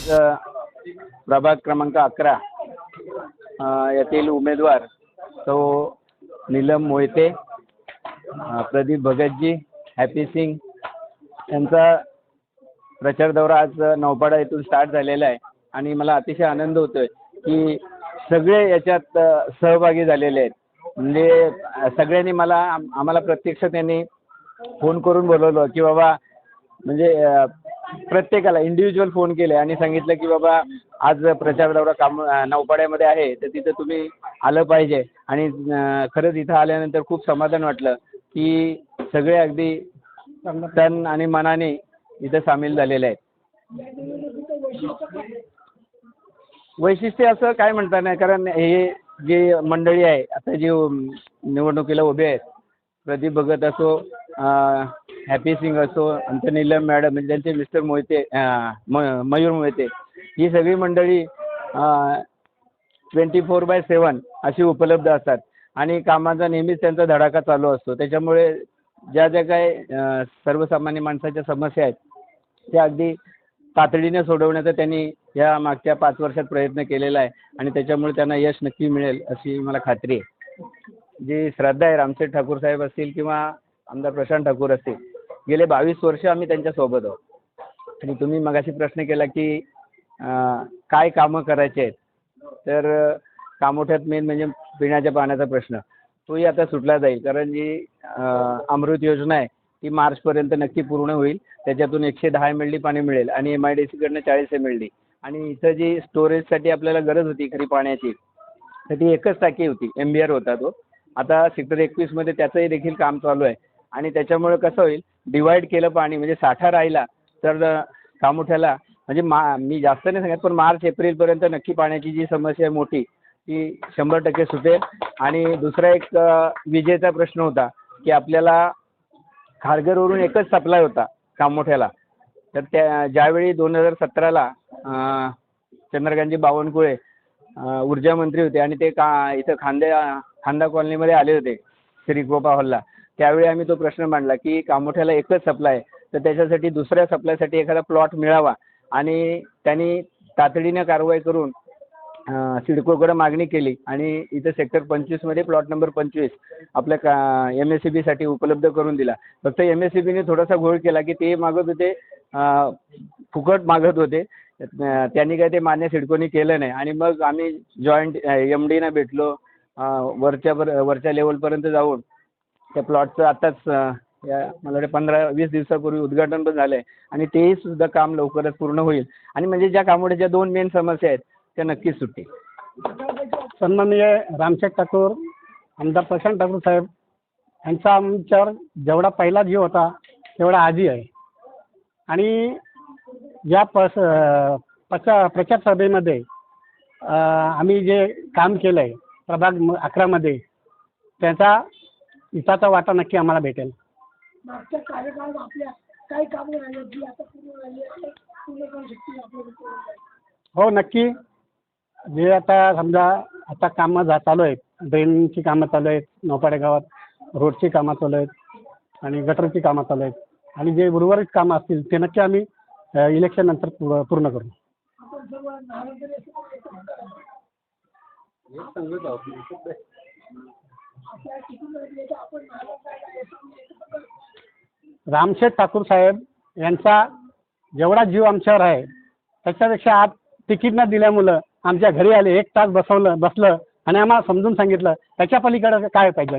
प्रभाग क्रमांक 11 यातील उमेदवार तो नीलम मोहिते, प्रदीप भगतजी, हॅपी सिंग यांचा प्रचार दौरा आज नौपाडा येथून स्टार्ट झालेला आहे आणि मला अतिशय आनंद होतोय की सगळे याच्यात सहभागी झालेले आहेत. म्हणजे सगळ्यांनी आम्हाला प्रत्यक्ष त्यांनी फोन करून बोलवलं की बाबा, म्हणजे प्रत्येकाला इंडिव्हिज्युअल फोन केले आणि सांगितलं की बाबा आज प्रचार दौरा नौपाड्यामध्ये आहे, तर तिथं तुम्ही आलं पाहिजे. आणि खरंच इथं आल्यानंतर खूप समाधान वाटलं की सगळे अगदी तन आणि मनाने इथं सामील झालेले आहेत. वैशिष्ट्य असं काय म्हणता नाही, कारण हे जे मंडळी आहे आता जे निवडणुकीला उभे आहेत, प्रदीप भगत असो, हॅपी सिंग असो, आमच्या नीलम मॅडम म्हणजे त्यांचे मिस्टर मोहिते, मयूर मोहिते, ही सगळी मंडळी 24/7 अशी उपलब्ध असतात आणि कामाचा नेहमीच त्यांचा धडाका चालू असतो. त्याच्यामुळे ज्या ज्या काय सर्वसामान्य माणसाच्या समस्या आहेत त्या अगदी तातडीने सोडवण्याचा त्यांनी या मागच्या 5 वर्षात प्रयत्न केलेला आहे आणि त्याच्यामुळे त्यांना यश नक्की मिळेल अशी मला खात्री आहे. जी श्रद्धा आहे, रामशेठ ठाकूर साहेब असतील किंवा आमदार प्रशांत ठाकूर असतील, गेले 22 वर्ष आम्ही त्यांच्यासोबत आहोत. आणि तुम्ही मगाशी प्रश्न केला की काय कामं करायचे आहेत, तर कामोठ्यात मेन म्हणजे पिण्याच्या पाण्याचा प्रश्न तोही आता सुटला जाईल, कारण जी अमृत योजना आहे ती मार्चपर्यंत नक्की पूर्ण होईल. त्याच्यातून 110 MLD पाणी मिळेल आणि MIDC कडनं 40 MLD. आणि इथं जी स्टोरेजसाठी आपल्याला गरज होती खरी पाण्याची, तर ती एकच टाकी होती, MBR होता तो. आता सेक्टर 21 मध्ये त्याचंही देखील काम चालू आहे आणि त्याच्यामुळे कसं होईल, डिवाईड केलं पाणी, म्हणजे साठा राहिला तर कामोठ्याला म्हणजे मी जास्त नाही सांगत, पण मार्च-एप्रिलपर्यंत नक्की पाण्याची जी समस्या आहे मोठी ती 100% सुटेल. आणि दुसरा एक विजेचा प्रश्न होता की आपल्याला खारघरवरून एकच सप्लाय होता कामोठ्याला, तर ज्यावेळी 2017ला चंद्रकांतजी बावनकुळे ऊर्जा मंत्री होते आणि ते इथं खांदा कॉलनीमध्ये आले होते श्रीकृपा हॉलला, त्यावेळी आम्ही तो प्रश्न मांडला की कामोठ्याला एकच सप्लाय, तर त्याच्यासाठी दुसऱ्या सप्लायसाठी एखादा प्लॉट मिळावा. आणि त्यांनी तातडीने कारवाई करून सिडकोकडे मागणी केली आणि इथं सेक्टर 25 मध्ये प्लॉट नंबर 25 आपल्या MSCB साठी उपलब्ध करून दिला. फक्त MSCBने थोडासा घोळ केला की ते मागत होते, फुकट मागत होते, त्यांनी काय ते मान्य सिडकोनी केलं नाही. आणि मग आम्ही जॉईंट MDना भेटलो, वरच्या लेवलपर्यंत जाऊन त्या प्लॉटचं आताच मला वाटतं 15-20 दिवसापूर्वी उद्घाटन पण झालं आहे आणि तेही सुद्धा काम लवकरच पूर्ण होईल. आणि म्हणजे ज्या कामोठ्याच्या 2 मेन समस्या आहेत त्या नक्कीच सुटतील. सन्माननीय रामशेठ ठाकूर, आमदार प्रशांत ठाकूर साहेब यांचा आमच्यावर जेवढा पहिला जीव होता तेवढा आजही आहे. आणि या प्रचार सभेमध्ये आम्ही जे काम केलं आहे प्रभाग 11 मध्ये, त्याचा हिताचा वाटा नक्की आम्हाला भेटेल. मागच्या कार्यकाळात आपल्या काही कामं राहिली जी आता पूर्ण झाली आहे, पूर्ण करू शकतील आपल्याला. हो नक्की. जे आता समजा आता कामं चालू आहेत, ड्रेनची कामं चालू आहेत, नौपाडे गावात रोडची कामं चालू आहेत आणि गटरची कामं चालू आहेत आणि जे उर्वरित कामं असतील ते नक्की आम्ही इलेक्शन नंतर पूर्ण करू. आपण सर्व रामशेठ ठाकूर साहेब यांचा जेवढा जीव आमच्यावर आहे त्याच्यापेक्षा आज तिकीट न दिल्यामुळं आमच्या घरी आले, 1 तास बसलं आणि आम्हाला समजून सांगितलं त्याच्या पलीकडे काय पाहिजे.